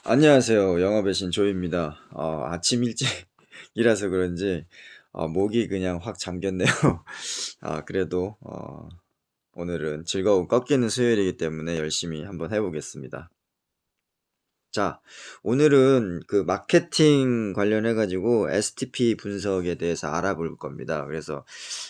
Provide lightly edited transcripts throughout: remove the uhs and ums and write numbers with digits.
안녕하세요. 영업의 신 조입니다. 아침 일찍이라서 그런지 목이 그냥 확 잠겼네요. 그래도 오늘은 즐거운 꺾이는 수요일이기 때문에 열심히 한번 해보겠습니다. 자, 오늘은 그 마케팅 관련해 가지고 STP 분석에 대해서 알아볼 겁니다. 그래서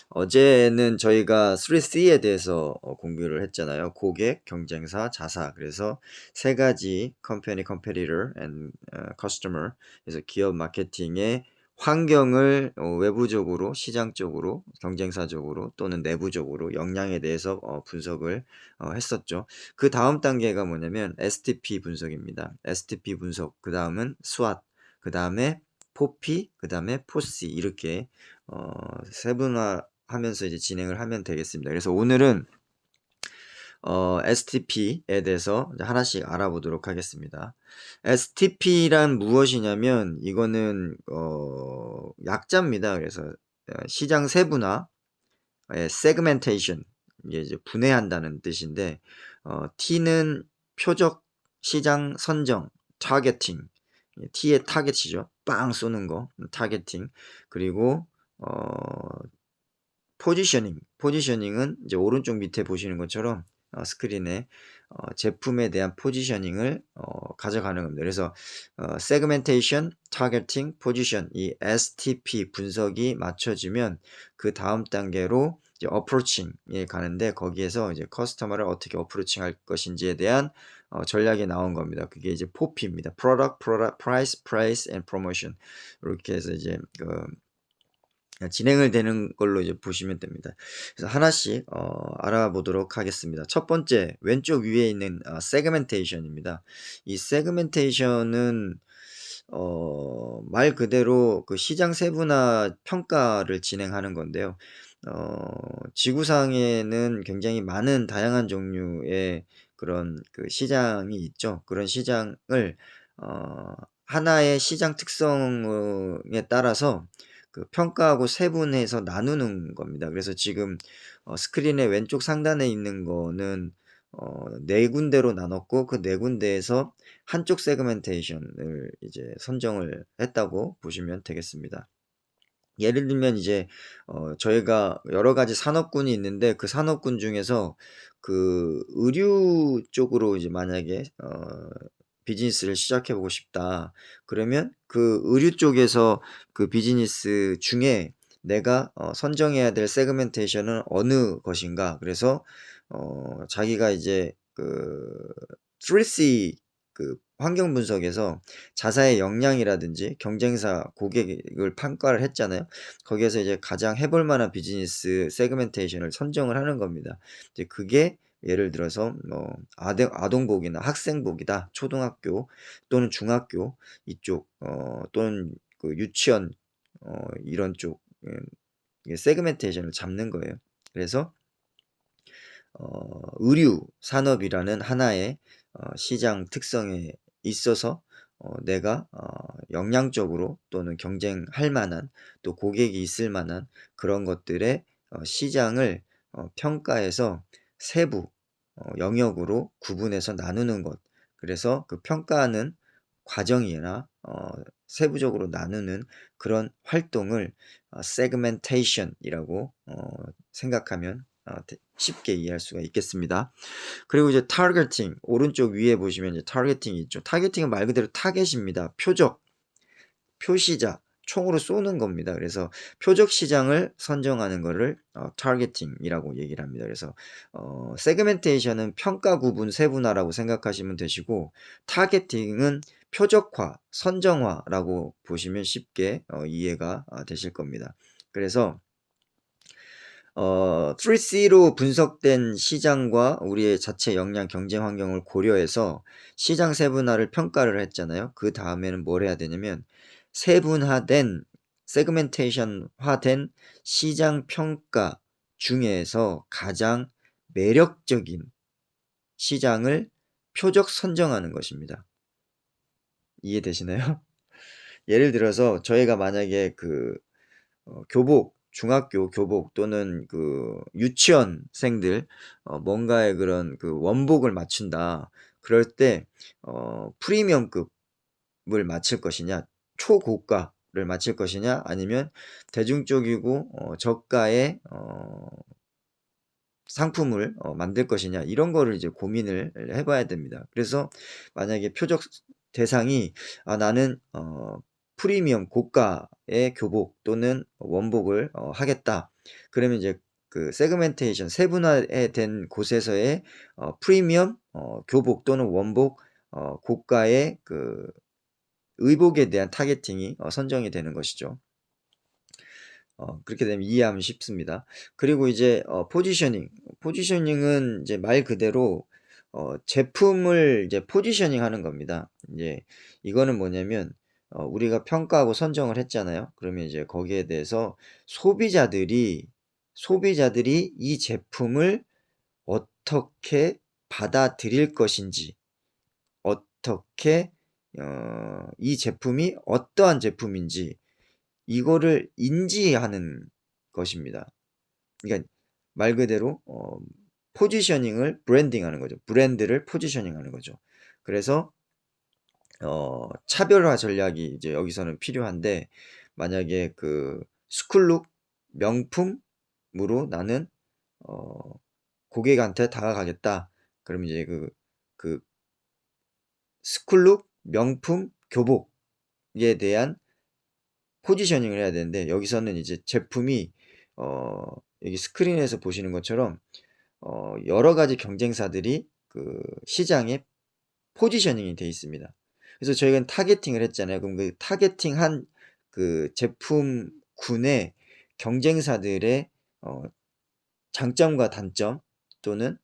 어제는 저희가 3C에 대해서 공부를 했잖아요. 고객, 경쟁사, 자사. 그래서 세 가지 company, competitor, and customer. 그래서 기업 마케팅의 환경을 외부적으로, 시장적으로, 경쟁사적으로 또는 내부적으로 역량에 대해서 분석을 했었죠. 그 다음 단계가 뭐냐면 STP 분석입니다. STP 분석, 그 다음은 SWOT, 그 다음에 포피, 그 다음에 포시 이렇게 세분화하면서 이제 진행을 하면 되겠습니다. 그래서 오늘은 STP에 대해서 하나씩 알아보도록 하겠습니다. STP란 무엇이냐면 이거는 약자입니다. 그래서 시장 세분화, segmentation, 이게 이제 분해한다는 뜻인데 T는 표적 시장 선정, 타겟팅, T의 타겟이죠. 빵 쏘는 거, 타겟팅. 그리고 포지셔닝은 이제 오른쪽 밑에 보시는 것처럼 스크린에 제품에 대한 포지셔닝을 가져가는 겁니다. 그래서 세그멘테이션, 타겟팅, 포지션 이 STP 분석이 맞춰지면 그 다음 단계로 이제 어프로칭에 가는데 거기에서 이제 커스터머를 어떻게 어프로칭할 것인지에 대한 전략이 나온 겁니다. 그게 이제 포피입니다. Product, Price and Promotion 이렇게 해서 이제 진행을 되는 걸로 이제 보시면 됩니다. 그래서 하나씩 알아보도록 하겠습니다. 첫 번째 왼쪽 위에 있는 세그멘테이션입니다. 이 세그멘테이션은 말 그대로 그 시장 세분화 평가를 진행하는 건데요. 지구상에는 굉장히 많은 다양한 종류의 그런 그 시장이 있죠. 그런 시장을 하나의 시장 특성에 따라서 그 평가하고 세분해서 나누는 겁니다. 그래서 지금 스크린의 왼쪽 상단에 있는 거는 네 군데로 나눴고 그 네 군데에서 한쪽 세그멘테이션을 이제 선정을 했다고 보시면 되겠습니다. 예를 들면 이제 저희가 여러 가지 산업군이 있는데 그 산업군 중에서 그 의류 쪽으로 이제 만약에 비즈니스를 시작해 보고 싶다. 그러면 그 의류 쪽에서 그 비즈니스 중에 내가 선정해야 될 세그멘테이션은 어느 것인가. 그래서 자기가 이제 그 3C 그 환경 분석에서 자사의 역량이라든지 경쟁사 고객을 평가를 했잖아요. 거기에서 이제 가장 해볼 만한 비즈니스 세그멘테이션을 선정을 하는 겁니다. 이제 그게 예를 들어서 뭐 아동복이나 학생복이다. 초등학교 또는 중학교 이쪽 또는 그 유치원 이런 쪽 세그멘테이션을 잡는 거예요. 그래서 의류 산업이라는 하나의 시장 특성에 있어서 내가 역량적으로 또는 경쟁할 만한 또 고객이 있을 만한 그런 것들의 시장을 평가해서 세부 영역으로 구분해서 나누는 것. 그래서 그 평가하는 과정이나 세부적으로 나누는 그런 활동을 세그멘테이션이라고 생각하면 쉽게 이해할 수가 있겠습니다. 그리고 이제 타겟팅 오른쪽 위에 보시면 이제 타겟팅이 있죠. 타겟팅은 말 그대로 타겟입니다. 표적, 표시자, 총으로 쏘는 겁니다. 그래서 표적 시장을 선정하는 거를 타겟팅이라고 얘기를 합니다. 그래서 세그멘테이션은 평가 구분 세분화라고 생각하시면 되시고 타겟팅은 표적화, 선정화라고 보시면 쉽게 이해가 되실 겁니다. 그래서 3C로 분석된 시장과 우리의 자체 역량 경쟁 환경을 고려해서 시장 세분화를 평가를 했잖아요. 그 다음에는 뭘 해야 되냐면 세분화된 세그멘테이션화된 시장 평가 중에서 가장 매력적인 시장을 표적 선정하는 것입니다. 이해되시나요? 예를 들어서 저희가 만약에 그 교복, 중학교 교복 또는 그 유치원생들 뭔가의 그런 그 원복을 맞춘다. 그럴 때 프리미엄급 고급을 맞출 것이냐, 초고가를 맞출 것이냐, 아니면 대중적이고 저가의 상품을 만들 것이냐, 이런 거를 이제 고민을 해봐야 됩니다. 그래서 만약에 표적 대상이 나는 프리미엄 고가의 교복 또는 원복을 하겠다. 그러면 이제 그 세그멘테이션 세분화된 곳에서의 프리미엄 교복 또는 원복 고가의 그 의복에 대한 타겟팅이 선정이 되는 것이죠. 그렇게 되면 이해하면 쉽습니다. 그리고 이제 포지셔닝은 이제 말 그대로 제품을 이제 포지셔닝 하는 겁니다. 이제 이거는 뭐냐면 우리가 평가하고 선정을 했잖아요. 그러면 이제 거기에 대해서 소비자들이 이 제품을 어떻게 받아들일 것인지, 어떻게 이 제품이 어떠한 제품인지 이거를 인지하는 것입니다. 그러니까 말 그대로 포지셔닝을 브랜딩하는 거죠. 브랜드를 포지셔닝하는 거죠. 그래서 차별화 전략이 이제 여기서는 필요한데, 만약에 그 스쿨룩 명품으로 나는 고객한테 다가가겠다. 그러면 이제 그 스쿨룩 명품 교복에 대한 포지셔닝을 해야 되는데, 여기서는 이제 제품이 여기 스크린에서 보시는 것처럼 여러 가지 경쟁사들이 그 시장에 포지셔닝이 돼 있습니다. 그래서 저희가 타겟팅을 했잖아요. 그럼 그 타겟팅한 그 제품군의 경쟁사들의 장점과 단점, 또는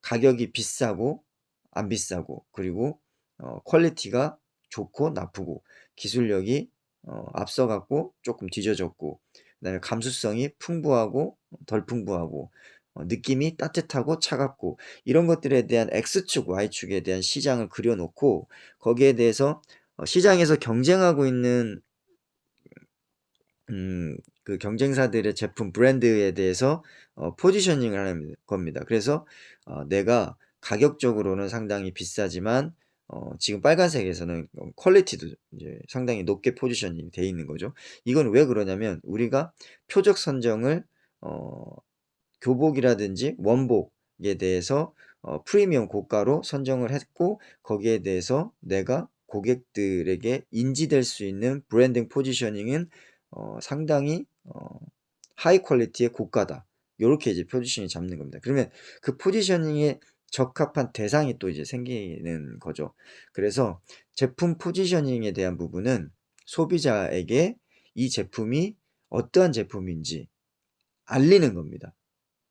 가격이 비싸고 안 비싸고, 그리고 퀄리티가 좋고 나쁘고, 기술력이 앞서갔고 조금 뒤져졌고, 그다음에 감수성이 풍부하고 덜 풍부하고, 느낌이 따뜻하고 차갑고, 이런 것들에 대한 X축, Y축에 대한 시장을 그려놓고, 거기에 대해서 시장에서 경쟁하고 있는 그 경쟁사들의 제품 브랜드에 대해서 포지셔닝을 하는 겁니다. 그래서 내가 가격적으로는 상당히 비싸지만 지금 빨간색에서는 퀄리티도 이제 상당히 높게 포지셔닝이 돼 있는 거죠. 이건 왜 그러냐면, 우리가 표적 선정을 교복이라든지 원복에 대해서 프리미엄 고가로 선정을 했고, 거기에 대해서 내가 고객들에게 인지될 수 있는 브랜딩 포지셔닝은 상당히 하이 퀄리티의 고가다. 요렇게 이제 포지셔닝 잡는 겁니다. 그러면 그 포지셔닝에 적합한 대상이 또 이제 생기는 거죠. 그래서 제품 포지셔닝에 대한 부분은 소비자에게 이 제품이 어떠한 제품인지 알리는 겁니다.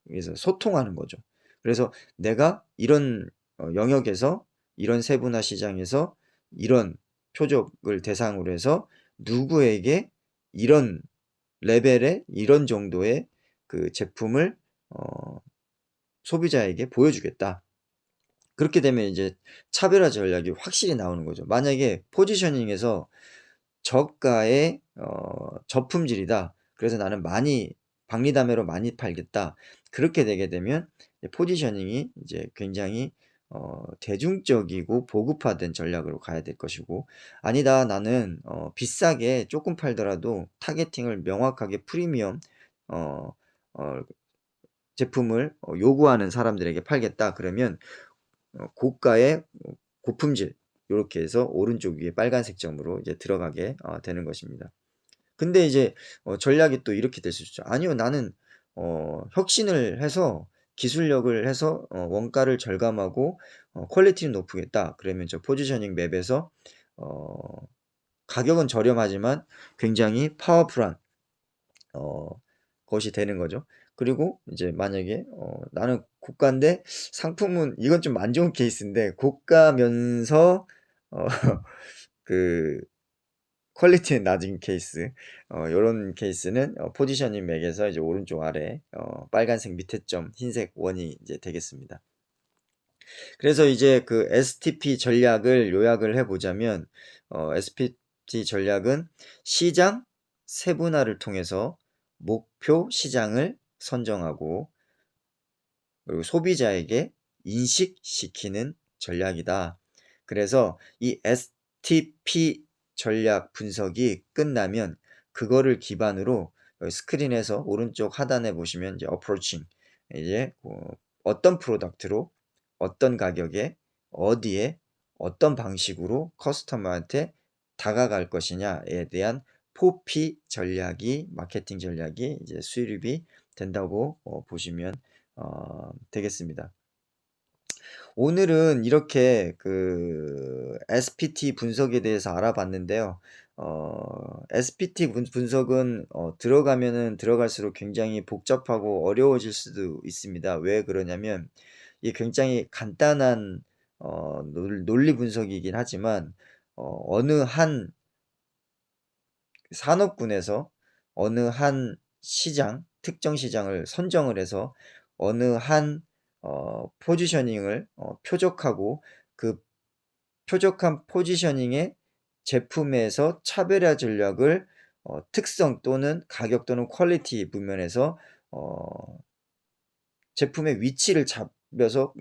그래서 소통하는 거죠. 그래서 내가 이런 영역에서, 이런 세분화 시장에서 이런 표적을 대상으로 해서 누구에게 이런 레벨의, 이런 정도의 그 제품을 소비자에게 보여주겠다. 그렇게 되면 이제 차별화 전략이 확실히 나오는 거죠. 만약에 포지셔닝에서 저가의 저품질이다, 그래서 나는 많이 박리담회로 많이 팔겠다, 그렇게 되게 되면 포지셔닝이 이제 굉장히 대중적이고 보급화된 전략으로 가야 될 것이고, 아니다, 나는 비싸게 조금 팔더라도 타겟팅을 명확하게 프리미엄 어, 어, 제품을 요구하는 사람들에게 팔겠다, 그러면 고가의 고품질, 이렇게 해서 오른쪽 위에 빨간색 점으로 이제 들어가게 되는 것입니다. 근데 이제 전략이 또 이렇게 될 수 있죠. 아니요, 나는 혁신을 해서, 기술력을 해서 원가를 절감하고 퀄리티는 높이겠다. 그러면 저 포지셔닝 맵에서 가격은 저렴하지만 굉장히 파워풀한 것이 되는 거죠. 그리고 이제 만약에 나는 고가인데 상품은, 이건 좀 안 좋은 케이스인데, 고가면서 어, 그 퀄리티는 낮은 케이스, 요런 케이스는 포지셔닝 맥에서 이제 오른쪽 아래 빨간색 밑에 점 흰색 원이 이제 되겠습니다. 그래서 이제 그 STP 전략을 요약을 해보자면, STP 전략은 시장 세분화를 통해서 목표 시장을 선정하고, 그리고 소비자에게 인식시키는 전략이다. 그래서 이 STP 전략 분석이 끝나면 그거를 기반으로 스크린에서 오른쪽 하단에 보시면 이제 approaching, 이제 어떤 프로덕트로 어떤 가격에 어디에 어떤 방식으로 커스터머한테 다가갈 것이냐에 대한 포피 전략이, 마케팅 전략이 이제 수립이 된다고 보시면 되겠습니다. 오늘은 이렇게 그 SPT 분석에 대해서 알아봤는데요. SPT 분석은 들어가면은 들어갈수록 굉장히 복잡하고 어려워질 수도 있습니다. 왜 그러냐면 이게 굉장히 간단한 논리 분석이긴 하지만 어느 한 산업군에서 어느 한 시장, 특정 시장을 선정을 해서 어느 한 포지셔닝을 표적하고 그 표적한 포지셔닝의 제품에서 차별화 전략을 특성 또는 가격 또는 퀄리티 부면에서 제품의 위치를 잡아서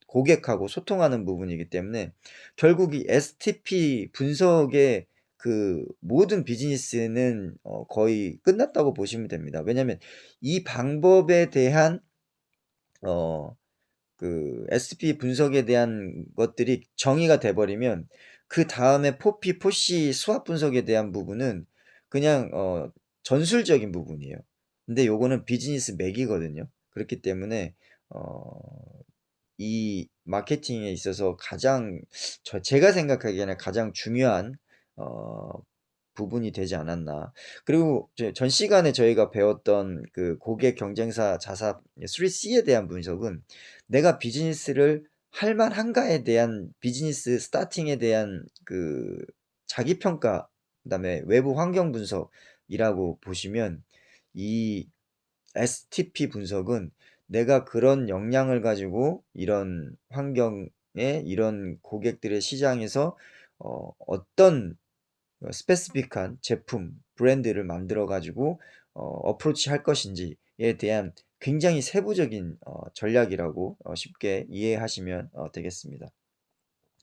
고객하고 소통하는 부분이기 때문에 결국 이 STP 분석의 그 모든 비즈니스는 거의 끝났다고 보시면 됩니다. 왜냐하면 이 방법에 대한 그 STP 분석에 대한 것들이 정의가 돼 버리면 그 다음에 포피, 포시 수학 분석에 대한 부분은 그냥 전술적인 부분이에요. 근데 요거는 비즈니스 맥이거든요. 그렇기 때문에 이 마케팅에 있어서 가장 제가 생각하기에는 가장 중요한 어 부분이 되지 않았나. 그리고 전 시간에 저희가 배웠던 그 고객 경쟁사 자사 3C에 대한 분석은 내가 비즈니스를 할 만한가에 대한 비즈니스 스타팅에 대한 그 자기 평가, 그다음에 외부 환경 분석이라고 보시면 이 STP 분석은 내가 그런 역량을 가지고 이런 환경에 이런 고객들의 시장에서 어떤 스페시픽한 제품, 브랜드를 만들어 가지고 어프로치 할 것인지에 대한 굉장히 세부적인 전략이라고 쉽게 이해하시면 되겠습니다.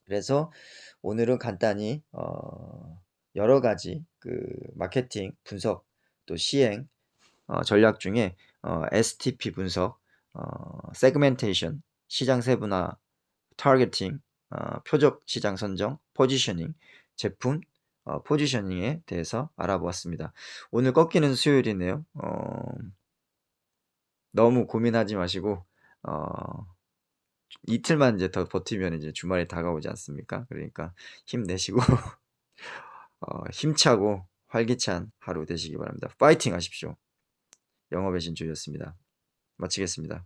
그래서 오늘은 간단히 여러 가지 그 마케팅 분석 또 시행 전략 중에 STP 분석, 세그멘테이션, 시장 세분화, 타겟팅, 표적 시장 선정, 포지셔닝, 제품 포지셔닝에 대해서 알아보았습니다. 오늘 꺾이는 수요일이네요. 너무 고민하지 마시고 이틀만 이제 더 버티면 이제 주말이 다가오지 않습니까? 그러니까 힘내시고 힘차고 활기찬 하루 되시기 바랍니다. 파이팅 하십시오. 영업의 신조였습니다. 마치겠습니다.